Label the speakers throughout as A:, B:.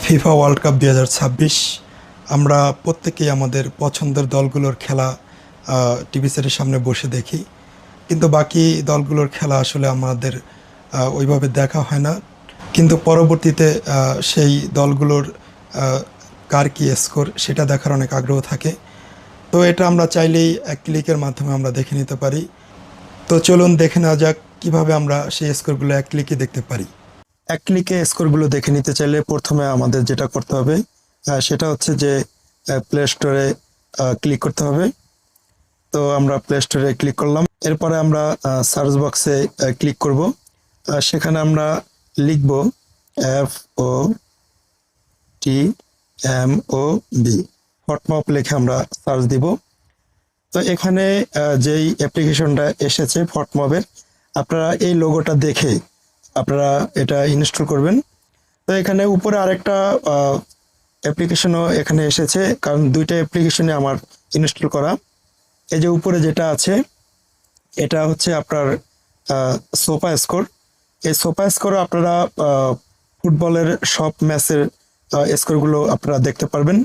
A: FIFA world cup 2026 আমরা প্রত্যেকেই আমাদের পছন্দের দলগুলোর খেলা টিভি সেটের সামনে বসে দেখি, কিন্তু বাকি দলগুলোর খেলা আসলে আমাদের ওইভাবে দেখা হয় না। কিন্তু পরবর্তীতে সেই দলগুলোর কার কী স্কোর সেটা দেখার অনেক আগ্রহ থাকে। তো এটা আমরা চাইলেই এক ক্লিকের মাধ্যমে আমরা দেখে নিতে পারি। তো চলুন দেখে নেওয়া যাক কীভাবে আমরা সেই স্কোরগুলো এক ক্লিকে দেখতে পারি। এক ক্লিকে স্কোরগুলো দেখে নিতে চাইলে প্রথমে আমাদের যেটা করতে হবে সেটা হচ্ছে যে প্লে স্টোরে ক্লিক করতে হবে। তো আমরা প্লে স্টোরে ক্লিক করলাম, এরপরে আমরা সার্চ বক্সে ক্লিক করব। সেখানে আমরা লিখব FOTMOB, ফটমপ লিখে আমরা সার্চ দিব। তো এখানে যেই অ্যাপ্লিকেশনটা এসেছে ফটমবের, আপনারা এই লোগোটা দেখে আপনারা এটা ইনস্টল করবেন। তো এখানে উপরে আরেকটা অ্যাপ্লিকেশনও এখানে এসেছে, কারণ দুইটা অ্যাপ্লিকেশনে আমার ইনস্টল করা। এই যে উপরে যেটা আছে এটা হচ্ছে আপনার সোফা স্কোর। এই সোফা স্কোর আপনারা ফুটবলের সব ম্যাচের স্কোরগুলো আপনারা দেখতে পারবেন।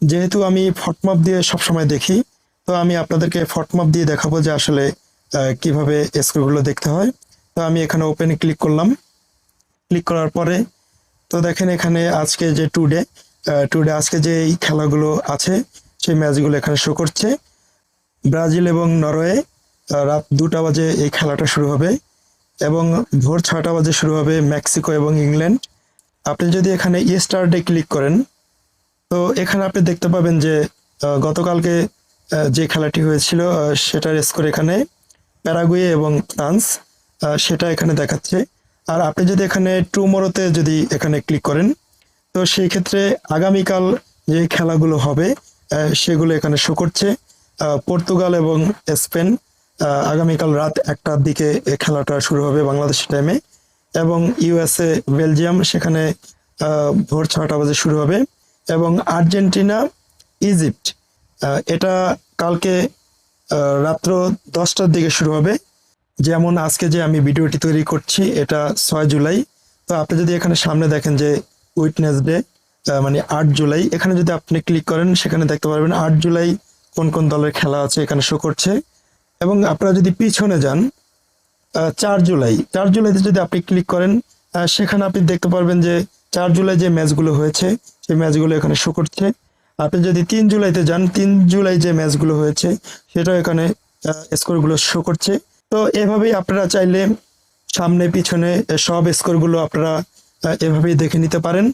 A: যেহেতু আমি ফটমপ দিয়ে সবসময় দেখি, তো আমি আপনাদেরকে ফটমপ দিয়ে দেখাবো যে আসলে কিভাবে স্কোরগুলো দেখতে হয়। তো আমি এখানে ওপেনে ক্লিক করলাম। ক্লিক করার পরে তো দেখেন এখানে আজকে যে টুডে আজকে যে এই খেলাগুলো আছে সেই ম্যাচগুলো এখানে শো করছে। ব্রাজিল এবং নরওয়ে রাত 2টা বাজে এই খেলাটা শুরু হবে, এবং ভোর 6টা বাজে শুরু হবে মেক্সিকো এবং ইংল্যান্ড। আপনি যদি এখানে ইয়েস্টারডে ক্লিক করেন, তো এখানে আপনি দেখতে পাবেন যে গতকালকে যে খেলাটি হয়েছিল সেটার স্কোর এখানে প্যারাগুয়ে এবং ফ্রান্স সেটা এখানে দেখাচ্ছে। আর আপনি যদি এখানে টুমোরোতে যদি এখানে ক্লিক করেন, তো সেই ক্ষেত্রে আগামীকাল যে খেলাগুলো হবে সেগুলো এখানে শো করছে। পর্তুগাল এবং স্পেন আগামীকাল রাত 1টার দিকে এই খেলাটা শুরু হবে বাংলাদেশ টাইমে, এবং ইউএসএ বেলজিয়াম সেখানে ভোর 6টা বাজে শুরু হবে, এবং আর্জেন্টিনা ইজিপ্ট এটা কালকে রাত্র 10টার দিকে শুরু হবে। যেমন আজকে যে আমি ভিডিওটি তৈরি করছি এটা 6 জুলাই। তো আপনি যদি এখানে সামনে দেখেন যে উইটনেসডে মানে 8 জুলাই, এখানে যদি আপনি ক্লিক করেন সেখানে দেখতে পারবেন 8 জুলাই কোন কোন দলের খেলা আছে এখানে শো করছে। এবং আপনারা যদি পিছনে যান 4 জুলাইতে যদি আপনি ক্লিক করেন, সেখানে আপনি দেখতে পারবেন যে 4 জুলাই যে ম্যাচগুলো হয়েছে সেই ম্যাচগুলো এখানে শো করছে। আপনি যদি 3 জুলাইতে যান, 3 জুলাই যে ম্যাচগুলো হয়েছে সেটাও এখানে স্কোরগুলো শো করছে। তো এভাবেই আপনারা চাইলে সামনে পিছনে সব স্কোরগুলো আপনারা এভাবেই দেখে নিতে পারেন।